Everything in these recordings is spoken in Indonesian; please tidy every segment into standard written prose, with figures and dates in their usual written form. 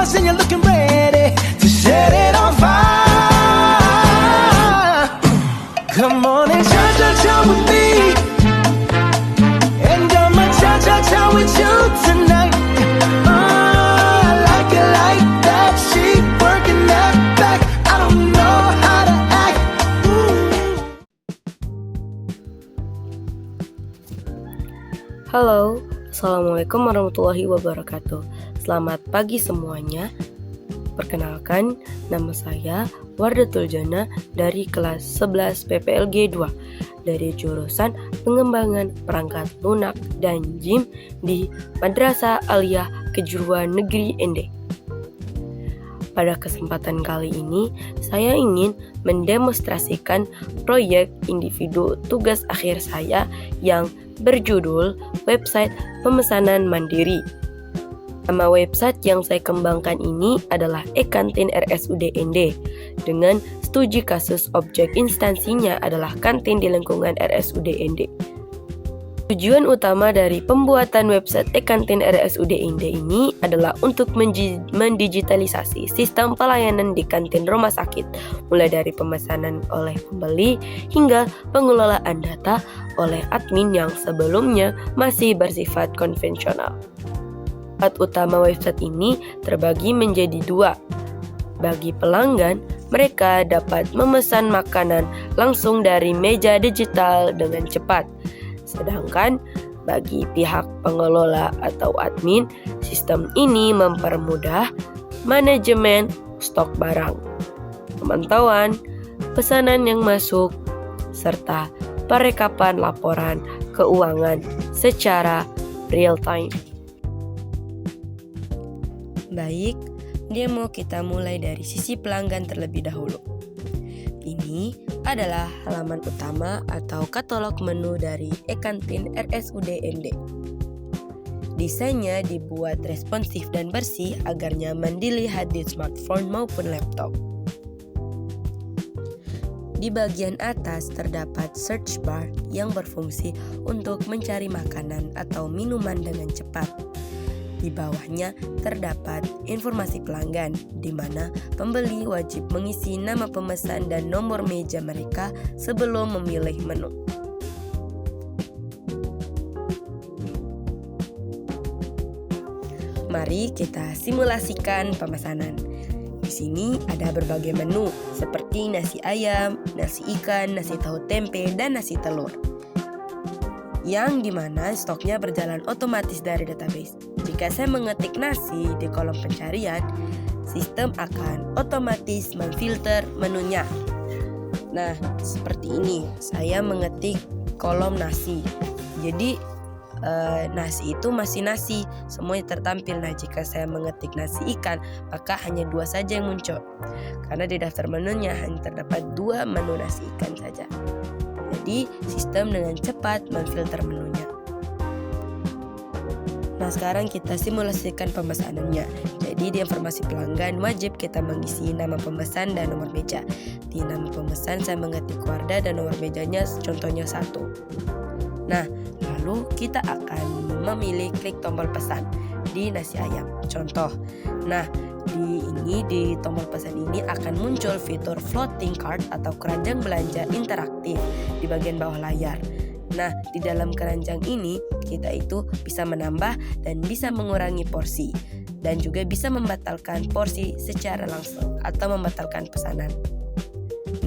yours and you're looking ready to set it on fire. Come on and cha-cha-cha with me, and I'ma cha-cha-cha with you tonight. I like it like that. She working that back. I don't know how to act. Halo, Assalamualaikum warahmatullahi wabarakatuh. Selamat pagi semuanya. Perkenalkan, nama saya Wardatul Jana dari kelas 11 PPLG 2 dari jurusan Pengembangan Perangkat Lunak dan JIM di Madrasah Aliyah Kejuruan Negeri Ende. Pada kesempatan kali ini, saya ingin mendemonstrasikan proyek individu tugas akhir saya yang berjudul Website Pemesanan Mandiri. Nama website yang saya kembangkan ini adalah e-kantin RSUD Ende dengan studi kasus objek instansinya adalah kantin di lingkungan RSUD Ende. Tujuan utama dari pembuatan website e-kantin RSUD Ende ini adalah untuk mendigitalisasi sistem pelayanan di kantin rumah sakit, mulai dari pemesanan oleh pembeli hingga pengelolaan data oleh admin yang sebelumnya masih bersifat konvensional. Part utama website ini terbagi menjadi dua. Bagi pelanggan, mereka dapat memesan makanan langsung dari meja digital dengan cepat. Sedangkan bagi pihak pengelola atau admin, sistem ini mempermudah manajemen stok barang, pemantauan pesanan yang masuk, serta perekapan laporan keuangan secara real time. Baik, demo kita mulai dari sisi pelanggan terlebih dahulu. Ini adalah halaman utama atau katalog menu dari e-kantin RSUD Ende. Desainnya dibuat responsif dan bersih agar nyaman dilihat di smartphone maupun laptop. Di bagian atas terdapat search bar yang berfungsi untuk mencari makanan atau minuman dengan cepat. Di bawahnya terdapat informasi pelanggan, di mana pembeli wajib mengisi nama pemesan dan nomor meja mereka sebelum memilih menu. Mari kita simulasikan pemesanan. Di sini ada berbagai menu seperti nasi ayam, nasi ikan, nasi tahu tempe, dan nasi telur, yang dimana stoknya berjalan otomatis dari database. Jika saya mengetik nasi di kolom pencarian, sistem akan otomatis memfilter menunya. Nah, seperti ini. Saya mengetik kolom nasi. Jadi, nasi itu masih nasi, semuanya tertampil. Nah, jika saya mengetik nasi ikan, maka hanya 2 saja yang muncul. Karena di daftar menunya hanya terdapat 2 menu nasi ikan saja. Jadi, sistem dengan cepat memfilter menunya. Nah, sekarang kita simulasikan pemesanannya. Jadi di informasi pelanggan wajib kita mengisi nama pemesan dan nomor meja. Di nama pemesan saya mengetik Wardah dan nomor mejanya contohnya 1. Nah, lalu kita akan memilih klik tombol pesan di nasi ayam. Contoh. Nah, di tombol pesan ini akan muncul fitur floating cart atau keranjang belanja interaktif di bagian bawah layar. Nah, di dalam keranjang ini kita itu bisa menambah dan bisa mengurangi porsi, dan juga bisa membatalkan porsi secara langsung atau membatalkan pesanan.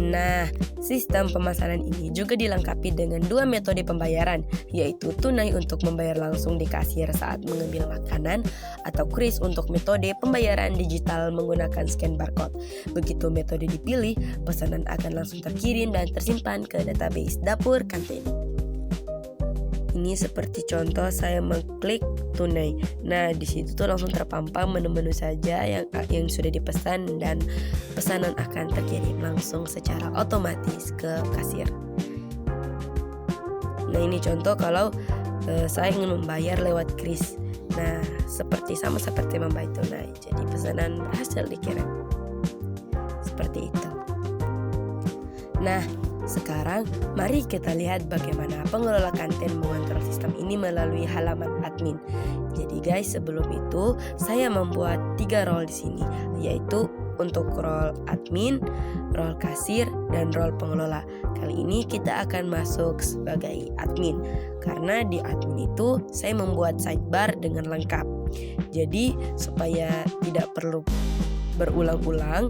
Nah, sistem pemesanan ini juga dilengkapi dengan 2 metode pembayaran, yaitu tunai untuk membayar langsung di kasir saat mengambil makanan, atau kris untuk metode pembayaran digital menggunakan scan barcode. Begitu metode dipilih, pesanan akan langsung terkirim dan tersimpan ke database dapur kantin. Ini seperti contoh saya mengklik tunai. Nah, di situ tuh langsung terpampang menu-menu saja yang sudah dipesan, dan pesanan akan terkirim langsung secara otomatis ke kasir. Nah, ini contoh kalau saya ingin membayar lewat kris. Nah, sama seperti membayar tunai. Jadi pesanan berhasil dikirim. Seperti itu. Nah, sekarang mari kita lihat bagaimana pengelola kantin mengontrol sistem ini melalui halaman admin. Jadi guys, sebelum itu saya membuat 3 role di sini, yaitu untuk role admin, role kasir, dan role pengelola. Kali ini kita akan masuk sebagai admin, karena di admin itu saya membuat sidebar dengan lengkap. Jadi supaya tidak perlu berulang-ulang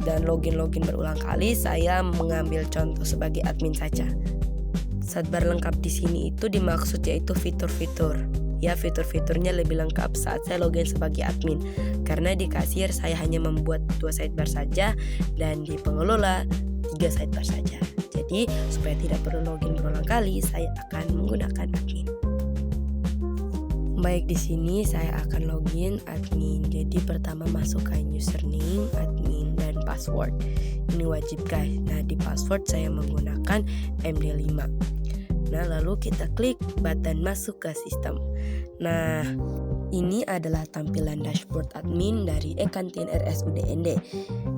dan login berulang kali, saya mengambil contoh sebagai admin saja. Sidebar lengkap di sini itu dimaksud yaitu fitur-fitur. Ya, fitur-fiturnya lebih lengkap saat saya login sebagai admin. Karena di kasir saya hanya membuat 2 sidebar saja, dan di pengelola 3 sidebar saja. Jadi supaya tidak perlu login berulang kali, saya akan menggunakan admin. Baik, di sini saya akan login admin. Jadi pertama masukkan username, admin, dan password. Ini wajib guys. Nah, di password saya menggunakan MD5. Nah, lalu kita klik button masuk ke sistem. Nah, ini adalah tampilan dashboard admin dari e-kantin RSUD ND.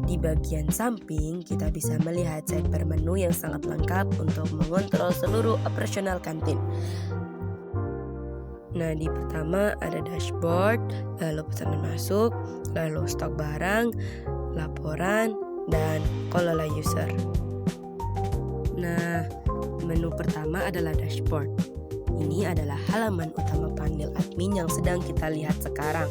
Di bagian samping kita bisa melihat sidebar menu yang sangat lengkap untuk mengontrol seluruh operasional kantin. Nah, di pertama ada dashboard, lalu pesanan masuk, lalu stok barang, laporan, dan kelola user. Nah, menu pertama adalah dashboard. Ini adalah halaman utama panel admin yang sedang kita lihat sekarang.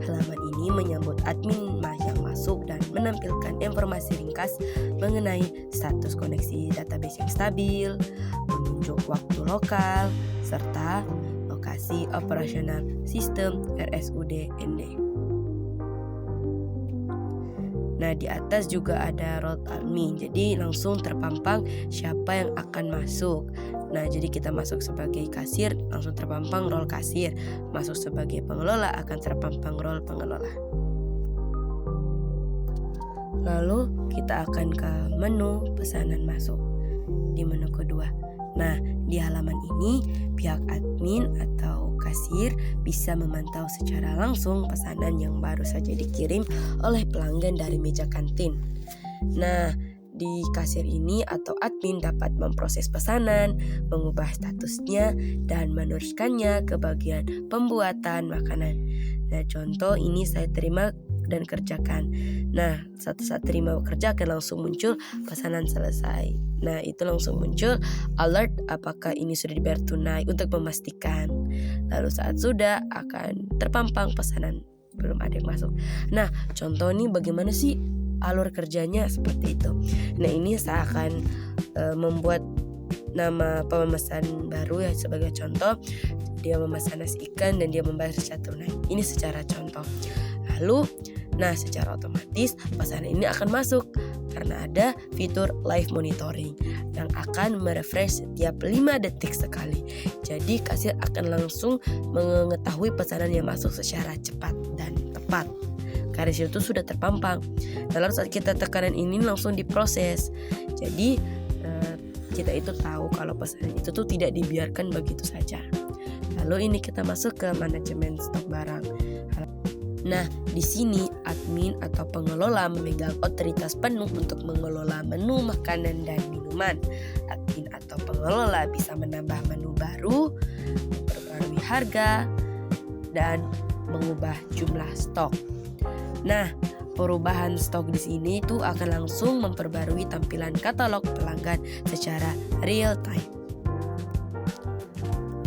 Halaman ini menyambut admin yang masuk dan menampilkan informasi ringkas mengenai status koneksi database yang stabil, menunjuk waktu lokal, serta lokasi operasional sistem RSUD ND. Nah, di atas juga ada role admin, jadi langsung terpampang siapa yang akan masuk. Nah, jadi kita masuk sebagai kasir, langsung terpampang role kasir. Masuk sebagai pengelola, akan terpampang role pengelola. Lalu kita akan ke menu pesanan masuk di menu kedua. Nah, di halaman ini pihak admin atau kasir bisa memantau secara langsung pesanan yang baru saja dikirim oleh pelanggan dari meja kantin. Nah, di kasir ini atau admin dapat memproses pesanan, mengubah statusnya, dan meneruskannya ke bagian pembuatan makanan. Nah, contoh ini saya terima dan kerjakan. Nah, saat terima kerjakan langsung muncul pesanan selesai. Nah, itu langsung muncul alert apakah ini sudah dibayar tunai untuk memastikan. Lalu saat sudah akan terpampang pesanan belum ada yang masuk. Nah, contoh ini bagaimana sih alur kerjanya seperti itu. Nah, ini saya akan membuat nama pemesan baru ya, sebagai contoh. Dia memesan nasi ikan dan dia membayar secara tunai. Ini secara contoh. Lalu, nah secara otomatis pesanan ini akan masuk karena ada fitur live monitoring yang akan merefresh setiap 5 detik sekali. Jadi kasir akan langsung mengetahui pesanan yang masuk secara cepat dan tepat karena itu sudah terpampang. Lalu saat kita tekanan ini langsung diproses. Jadi kita itu tahu kalau pesanan itu tuh tidak dibiarkan begitu saja. Lalu ini kita masuk ke manajemen stok barang. Nah, di sini admin atau pengelola memegang otoritas penuh untuk mengelola menu makanan dan minuman. Admin atau pengelola bisa menambah menu baru, memperbarui harga, dan mengubah jumlah stok. Nah, perubahan stok di sini itu akan langsung memperbarui tampilan katalog pelanggan secara real time.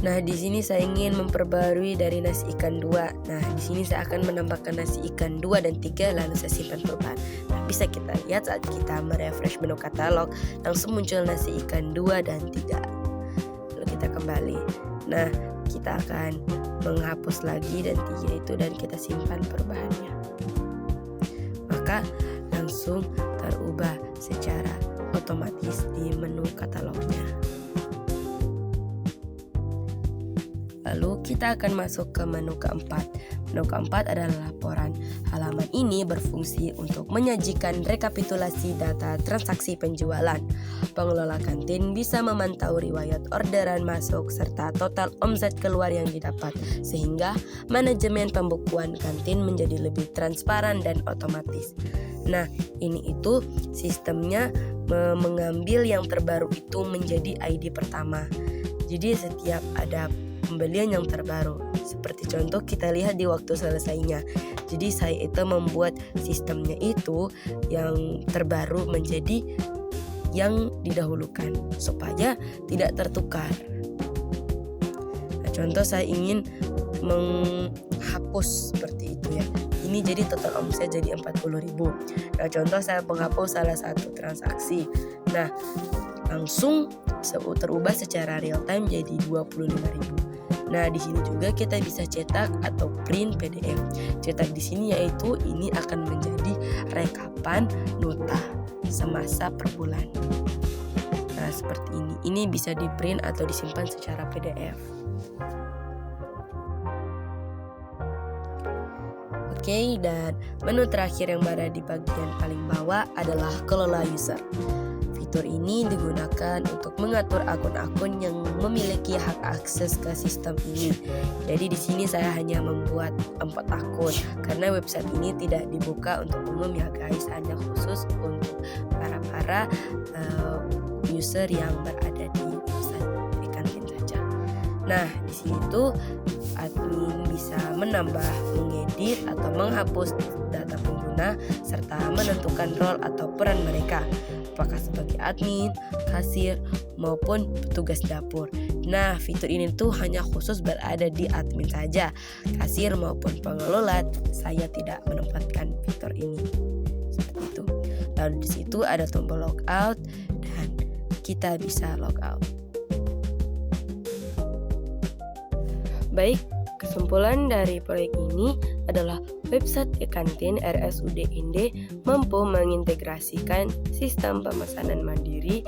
Nah, di sini saya ingin memperbarui dari nasi ikan 2. Nah, di sini saya akan menambahkan nasi ikan 2 dan 3 lalu saya simpan perubahan. Nah, bisa kita lihat saat kita merefresh menu katalog langsung muncul nasi ikan 2 dan 3. Lalu kita kembali. Nah, kita akan menghapus lagi dan 3 itu dan kita simpan perubahannya. Maka langsung terubah secara otomatis di menu katalognya. Lalu kita akan masuk ke menu keempat. Menu keempat adalah laporan. Halaman ini berfungsi untuk menyajikan rekapitulasi data transaksi penjualan. Pengelola kantin bisa memantau riwayat orderan masuk serta total omset keluar yang didapat, sehingga manajemen pembukuan kantin menjadi lebih transparan dan otomatis. Nah, ini itu sistemnya mengambil yang terbaru itu menjadi ID pertama. Jadi setiap ada pembelian yang terbaru. Seperti contoh kita lihat di waktu selesainya. Jadi saya itu membuat sistemnya itu yang terbaru menjadi yang didahulukan supaya tidak tertukar. Nah, contoh saya ingin menghapus seperti itu ya. Ini jadi total omset jadi 40.000. Nah, contoh saya menghapus salah satu transaksi. Nah, langsung terubah secara real time jadi 25.000. Nah, di sini juga kita bisa cetak atau print PDF. Cetak di sini yaitu ini akan menjadi rekapan nota semasa per bulan. Nah, seperti ini. Ini bisa di print atau disimpan secara PDF. Oke, dan menu terakhir yang berada di bagian paling bawah adalah kelola user. Fitur ini digunakan untuk mengatur akun-akun yang memiliki hak akses ke sistem ini. Jadi di sini saya hanya membuat 4 akun karena website ini tidak dibuka untuk umum ya guys, hanya khusus untuk para user yang berada di website e-kantin saja. Nah, di sini tuh admin bisa menambah, mengedit atau menghapus data pengguna serta menentukan role atau peran mereka, apakah sebagai admin, kasir, maupun petugas dapur. Nah, fitur ini tuh hanya khusus berada di admin saja. Kasir maupun pengelola saya tidak menempatkan fitur ini. Seperti itu. Lalu di situ ada tombol logout dan kita bisa logout. Baik, kesimpulan dari proyek ini adalah website e-kantin RSUD Inde mampu mengintegrasikan sistem pemesanan mandiri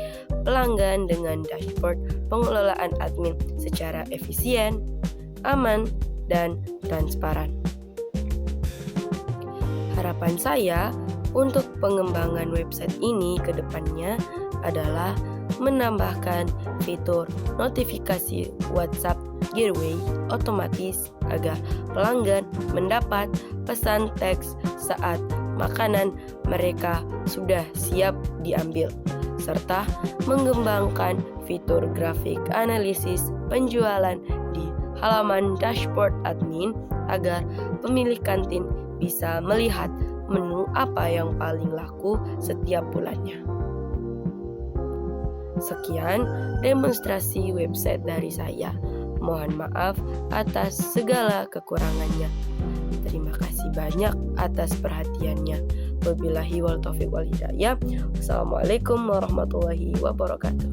pelanggan dengan dashboard pengelolaan admin secara efisien, aman, dan transparan. Harapan saya untuk pengembangan website ini ke depannya adalah menambahkan fitur notifikasi WhatsApp giveaway otomatis agar pelanggan mendapat pesan teks saat makanan mereka sudah siap diambil, serta mengembangkan fitur grafik analisis penjualan di halaman dashboard admin agar pemilik kantin bisa melihat menu apa yang paling laku setiap bulannya. Sekian demonstrasi website dari saya. Mohon maaf atas segala kekurangannya. Terima kasih banyak atas perhatiannya. Wabillahi wal taufiq wal hidayah. Wassalamualaikum warahmatullahi wabarakatuh.